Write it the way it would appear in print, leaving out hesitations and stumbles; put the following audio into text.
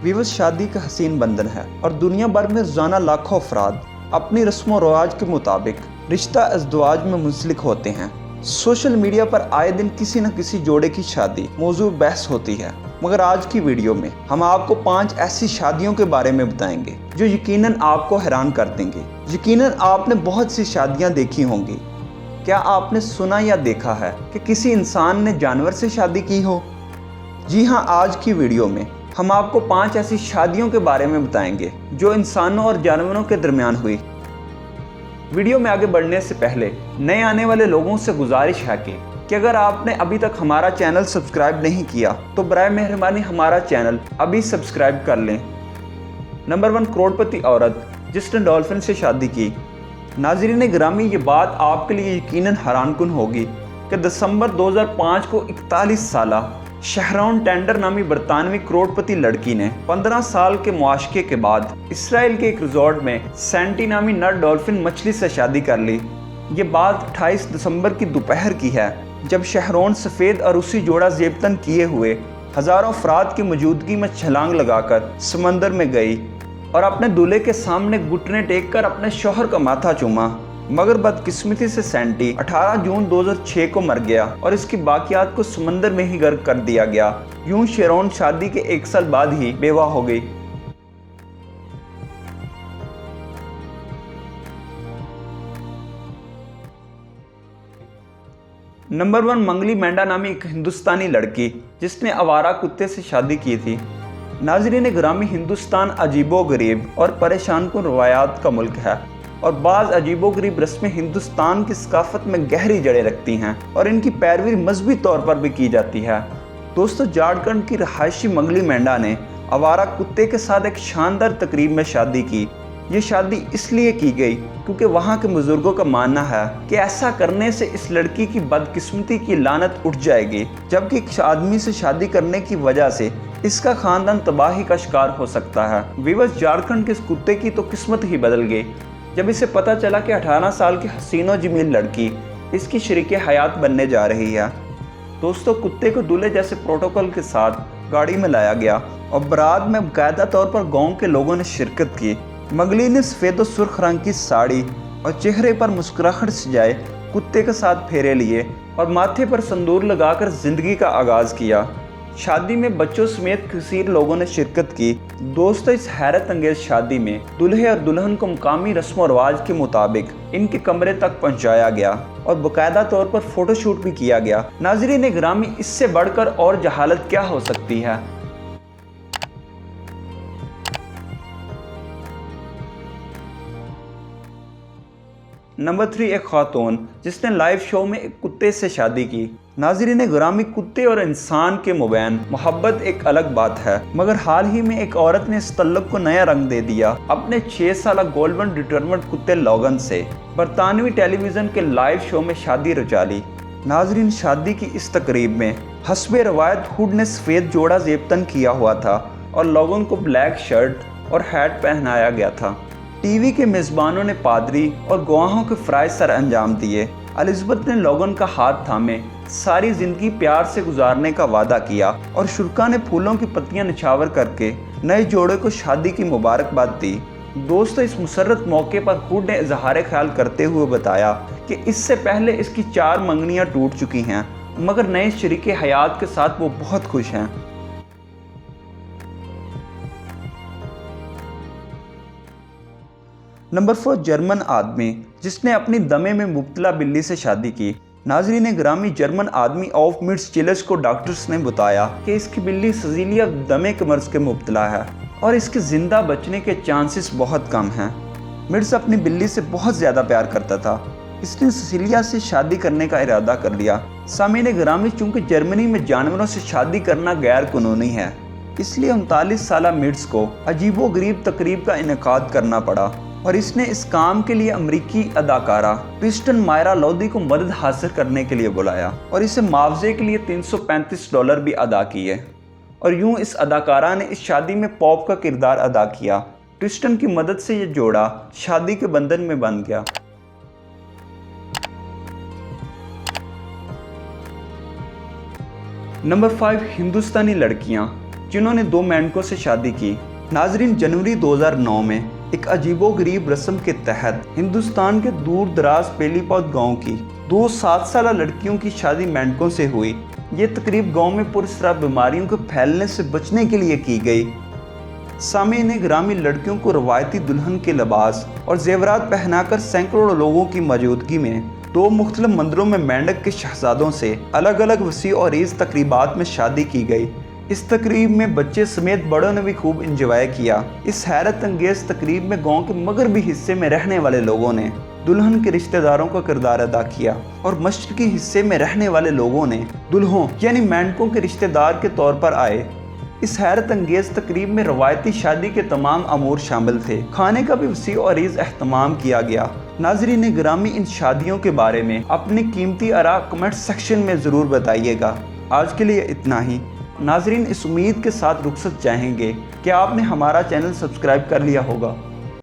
विवश शादी का हसीन बंधन है और दुनिया भर में रोजाना लाखों अफराद अपनी रस्म व रवाज के मुताबिक रिश्ता अज़दवाज में मुंसलिक होते हैं। सोशल मीडिया पर आए दिन किसी न किसी जोड़े की शादी मौजू बहस होती है, मगर आज की वीडियो में हम आपको 5 ऐसी शादियों के बारे में बताएंगे जो यकीनन आपको हैरान कर देंगे। यकीनन आपने बहुत सी शादियां देखी होंगी। क्या आपने सुना या देखा है कि किसी इंसान ने जानवर से शादी की हो? जी हाँ, आज की वीडियो में हम आपको 5 ऐसी शादियों के बारे में बताएंगे जो इंसानों और जानवरों के दरमियान हुई। वीडियो में आगे बढ़ने से पहले नए आने वाले लोगों से गुजारिश है कि अगर आपने अभी तक हमारा चैनल सब्सक्राइब नहीं किया तो बराए मेहरबानी हमारा चैनल अभी सब्सक्राइब कर लें। नंबर 1, करोड़पति औरत जिसने डॉल्फिन से शादी की। नाज़रीन गिरामी, ये बात आपके लिए यकीनन हैरानकुन होगी कि दिसंबर 2005 को 41 साला शहरौन टेंडर नामी बरतानवी करोड़पति लड़की ने 15 साल के मुआशके के बाद इसराइल के एक रिजॉर्ट में सैंटी नामी नर डॉल्फिन मछली से शादी कर ली। ये बात 28 दिसंबर की दोपहर की है, जब शहरौन सफ़ेद और उसी जोड़ा ज़ेबतन किए हुए हज़ारों अफराद की मौजूदगी में छलांग लगाकर समंदर में गई और अपने दूल्हे के सामने घुटने टेक कर अपने शौहर का माथा चूमा। मगर बदकिस्मती से सैंटी 18 जून 2006 को मर गया और इसकी बाकियात को समंदर में ही गर्क कर दिया गया। यूं शेरौन शादी के 1 साल बाद ही बेवा हो गई। नंबर 1, मंगली मेंढा नामी एक हिंदुस्तानी लड़की जिसने आवारा कुत्ते से शादी की थी। नाज़रीन गिरामी, हिंदुस्तान अजीबोगरीब और परेशानकुन रवायात का मुल्क है और बाज़ अजीबोगरीब रस्में हिंदुस्तान की सकाफत में गहरी जड़ें रखती हैं और इनकी पैरवी मजहबी तौर पर भी की जाती है। दोस्तों, झारखंड की रहायशी मंगली मेंढा ने आवारा कुत्ते के साथ एक शानदार तकरीब में शादी की। ये शादी इसलिए की गई क्योंकि वहाँ के बुजुर्गों का मानना है कि ऐसा करने से इस लड़की की बदकिस्मती की लानत उठ जाएगी, जबकि एक आदमी से शादी करने की वजह से इसका खानदान तबाही का शिकार हो सकता है। विवश झारखंड के इस कुत्ते की तो किस्मत ही बदल गई जब इसे पता चला कि 18 साल की हसीन और जमील लड़की इसकी शरीके हयात बनने जा रही है। दोस्तों, कुत्ते को दूल्हे जैसे प्रोटोकॉल के साथ गाड़ी में लाया गया और बारात में बाकायदा तौर पर गांव के लोगों ने शिरकत की। मंगली ने सफ़ेद और सुर्ख रंग की साड़ी और चेहरे पर मुस्कुराहट सजाए कुत्ते के साथ फेरे लिए और माथे पर संदूर लगाकर जिंदगी का आगाज़ किया। शादी में बच्चों समेत कसीर लोगों ने शिरकत की। दोस्तों, इस हैरत अंगेज शादी में दूल्हे और दुल्हन को मुकामी रस्म और रवाज के मुताबिक इनके कमरे तक पहुंचाया गया और बाकायदा तौर पर फोटोशूट भी किया गया। नाज़रीन गिरामी, इससे बढ़कर और जहालत क्या हो सकती है। नंबर 3, एक खातून जिसने लाइव शो में एक कुत्ते से शादी की। नाज़रीन गिरामी, कुत्ते और इंसान के मुबैन मोहब्बत एक अलग बात है, मगर हाल ही में एक औरत ने इस तल्लुक को नया रंग दे दिया अपने 6 साल गोल्डन रिट्रीवर कुत्ते लोगन से। बरतानवी टेलीविज़न के लाइव शो में शादी रचा ली। नाज़रीन, शादी की इस तकरीब में हस्बे रवायत हुड ने सफ़ेद जोड़ा ज़ेबतन किया हुआ था और लोगन को ब्लैक शर्ट और हैट पहनाया गया था। टीवी के मेज़बानों ने पादरी और गवाहों के फ़राइज़ सर अंजाम दिए। एलिज़ाबेथ ने लोगन का हाथ थामे सारी ज़िंदगी प्यार से गुजारने का वादा किया और शुरका ने फूलों की पत्तियां निछावर करके नए जोड़े को शादी की मुबारकबाद दी। दोस्तों, इस मुसर्रत मौके पर हुड ने इजहार ख्याल करते हुए बताया कि इससे पहले इसकी 4 मंगनियाँ टूट चुकी हैं, मगर नए शरीके हयात के साथ वो बहुत खुश हैं। नंबर 4, जर्मन आदमी जिसने अपनी दमे में मुब्तला बिल्ली से शादी की। नाज़रीन गिरामी, जर्मन आदमी ऑफ मिड्स चिलस को डॉक्टर्स ने बताया कि इसकी बिल्ली सजीलिया दमे के मर्ज के मुब्तला है और इसके ज़िंदा बचने के चांसेस बहुत कम हैं। मिड्स अपनी बिल्ली से बहुत ज़्यादा प्यार करता था। इसने सजीलिया से शादी करने का इरादा कर लिया। सामीन गिरामी, चूँकि जर्मनी में जानवरों से शादी करना गैर कानूनी है, इसलिए 39 साला मिड्स को अजीबोगरीब तकरीब का इनेकाद करना पड़ा और इसने इस काम के लिए अमरीकी अदाकारा पिस्टन मायरा लोदी को मदद हासिल करने के लिए बुलाया और इसे मुआवजे के लिए $335 भी अदा किए। और यूं इस अदाकारा ने इस शादी में पॉप का किरदार अदा किया। पिस्टन की मदद से ये जोड़ा शादी के बंधन में बंध गया। नंबर 5, हिंदुस्तानी लड़कियां जिन्होंने 2 मेंढकों से शादी की। नाजरीन, जनवरी 2009 में एक अजीबोगरीब रस्म के तहत हिंदुस्तान के दूर दराज पेलीपौत गांव की 2 7 साल लड़कियों की शादी मेंढकों से हुई। ये तकरीब गांव में पुरस्कार बीमारियों के फैलने से बचने के लिए की गई। सामीन ग्रामीण लड़कियों को रवायती दुल्हन के लिबास और जेवरात पहनाकर सैकड़ों लोगों की मौजूदगी में 2 मुख्तलिफ मंदिरों में मेंढक के शहजादों से अलग अलग वसी और रीज़ तकरीबात में शादी की गई। इस तकरीब में बच्चे समेत बड़ों ने भी खूब इंजॉय किया। इस हैरत अंगेज तकरीब में गांव के मगरबी हिस्से में रहने वाले लोगों ने दुल्हन के रिश्तेदारों का किरदार अदा किया और मशरकी हिस्से में रहने वाले लोगों ने दुल्हों यानी मेंढकों के रिश्तेदार के तौर पर आए। इस हैरत अंगेज तकरीब में रवायती शादी के तमाम अमूर शामिल थे। खाने का भी वसी और अरीज़ अहतमाम किया गया। नाज़रीन ग्रामी, इन शादियों के बारे में अपनी कीमती आरा कमेंट सेक्शन में ज़रूर बताइएगा। आज के लिए इतना ही। नाज़रीन, इस उम्मीद के साथ रुखसत चाहेंगे कि आपने हमारा चैनल सब्सक्राइब कर लिया होगा।